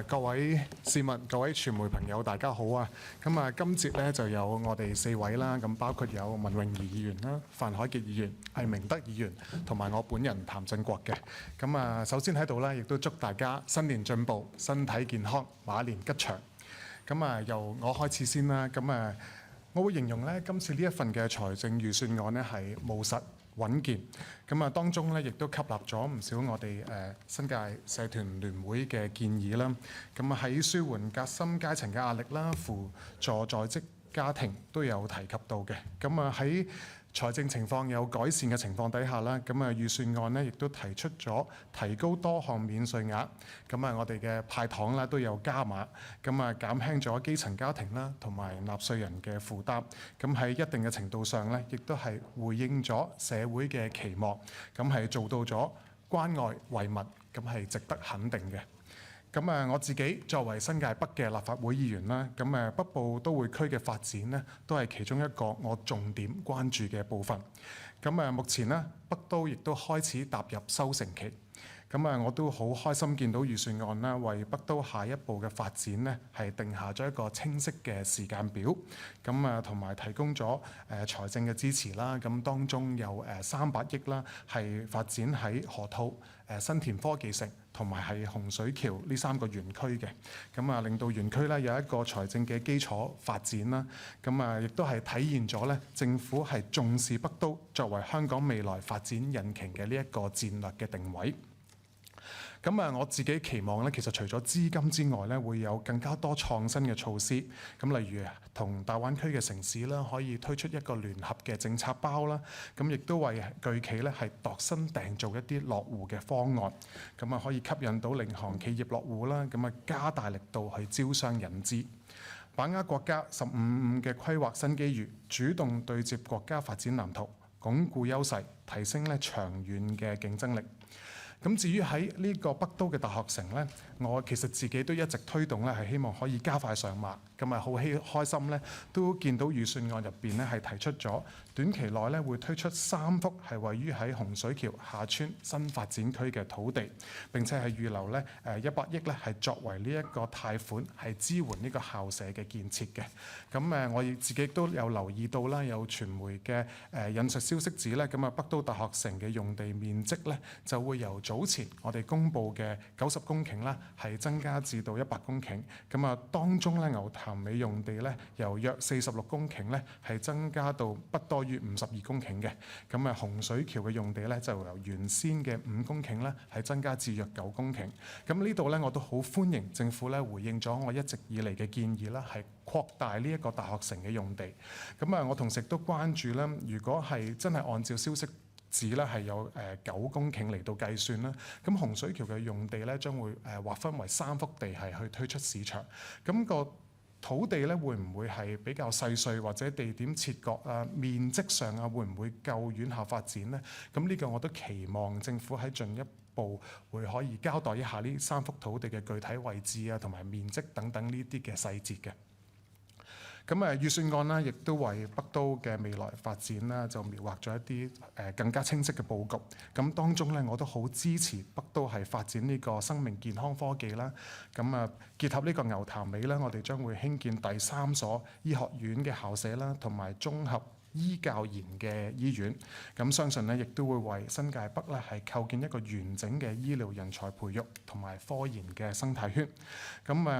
各位市民、各位傳媒朋友，大家好啊！今節咧就有我哋4位啦，包括有文泳儀議員啦、范凱傑議員、魏明德議員，同埋我本人譚振國嘅。首先喺度咧，亦都祝大家新年進步、身體健康、馬年吉祥。由我開始先啦。我會形容咧，今次呢一份嘅財政預算案咧係務實穩健，當中咧亦都吸納咗唔少我哋新界社團聯會嘅建議啦。喺舒緩夾心階層嘅壓力啦，輔助在職家庭都有提及到嘅。喺財政情況有改善嘅情況底下啦，預算案呢亦都提出咗提高多項免稅額，我哋嘅派糖啦都有加碼，減輕咗基層家庭啦同埋納稅人嘅負擔，喺一定嘅程度上呢，亦都係回應咗社會嘅期望，係做到咗關愛惠民，係值得肯定嘅。我自己作為新界北嘅立法會議員啦，北部都會區嘅發展呢，都係其中一個我重點關注嘅部分。目前呢，北都亦都開始踏入收成期。我都好開心見到預算案啦，為北都下一步嘅發展呢，係定下咗一個清晰嘅時間表。同埋提供咗財政嘅支持啦。當中有300億啦，係發展喺河套、新田科技城同埋係洪水橋呢3個園區嘅。令到園區咧有一個財政嘅基礎發展啦。亦都係體現咗咧政府係重視北都作為香港未來發展引擎嘅呢一個戰略嘅定位。我自己期望咧，其實除咗資金之外咧，會有更加多創新嘅措施。例如同大灣區嘅城市啦，可以推出一個聯合嘅政策包啦。亦都為巨企咧係度身訂造一啲落戶嘅方案。可以吸引到領航企業落戶啦。加大力度去招商引資，把握國家15/25嘅規劃新機遇，主動對接國家發展藍圖，鞏固優勢，提升咧長遠嘅競爭力。至於喺呢個北都嘅大學城呢，我其實自己都一直推動咧，係希望可以加快上馬。好開心咧，都見到預算案入邊咧係提出咗短期內咧會推出3幅係位於喺洪水橋下村新發展區嘅土地，並且係預留咧100億咧係作為呢一個貸款係支援呢個校舍嘅建設嘅。我自己都有留意到啦，有傳媒嘅引述消息指咧，北都大學城嘅用地面積咧就會由早前我哋公布嘅90公頃啦，係增加至到100公頃。當中咧牛潭尾用地咧由約46公頃咧係增加到不多於52公頃嘅。洪水橋嘅用地咧就由原先嘅5公頃咧係增加至約9公頃。呢度咧我都好歡迎政府咧回應咗我一直以嚟嘅建議啦，係擴大呢一個大學城嘅用地。我同時都關注啦，如果係真係按照消息指咧係有9公頃嚟到計算啦，洪水橋嘅用地咧將會劃分為3幅地係去推出市場。個土地咧會唔會係比較細碎，或者地點切割啊、面積上啊，會唔會夠院校發展呢？呢個我都期望政府喺進一步會可以交代一下呢3幅土地嘅具體位置啊，同埋面積等等呢啲嘅細節嘅。預算案啦，亦都為北都嘅未來發展啦，就描畫咗一啲更加清晰嘅佈局。當中咧，我都好支持北都係發展呢個生命健康科技啦。結合呢個牛潭尾啦，我哋將會興建第3所醫學院嘅校舍啦，同埋綜合醫教研嘅醫院。相信咧，亦都會為新界北咧係構建一個完整嘅醫療人才培育同埋科研嘅生態圈。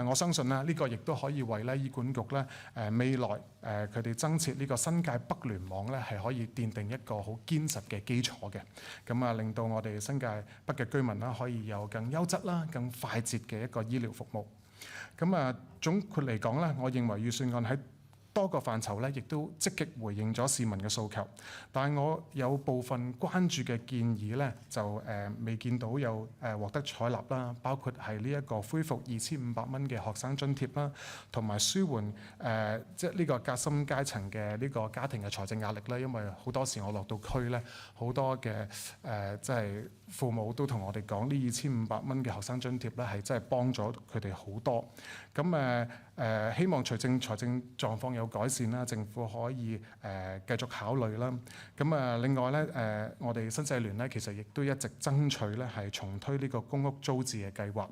我相信啦，呢個亦都可以為咧醫管局咧未來佢哋增設呢個新界北聯網咧係可以奠定一個好堅實嘅基礎嘅。令到我哋新界北嘅居民啦可以有更優質啦、更快捷嘅一個醫療服務。總括嚟講咧，我認為預算案喺多個範疇咧，亦都積極回應咗市民嘅訴求，但係我有部分關注嘅建議咧，就未見到有獲得採納啦，包括係呢一個恢復2500蚊嘅學生津貼啦，同埋舒緩即係呢個夾心階層嘅呢個家庭嘅財政壓力啦。因為好多時我落到區咧，好多嘅即係父母都同我哋講，呢2500蚊嘅學生津貼咧係真係幫咗佢哋好多。希望財政狀況有改善啦，政府可以繼續考慮啦。咁另外咧我哋新世聯咧其實亦都一直爭取咧係重推呢個公屋租置嘅計劃。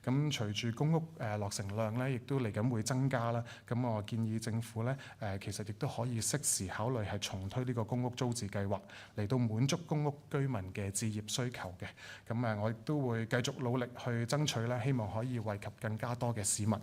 咁隨住公屋落成量咧，亦都嚟緊會增加啦。咁我建議政府咧其實亦都可以適時考慮係重推呢個公屋租置計劃，嚟到滿足公屋居民嘅置業需求嘅。咁我亦都會繼續努力去爭取咧，希望可以惠及更加多嘅市民。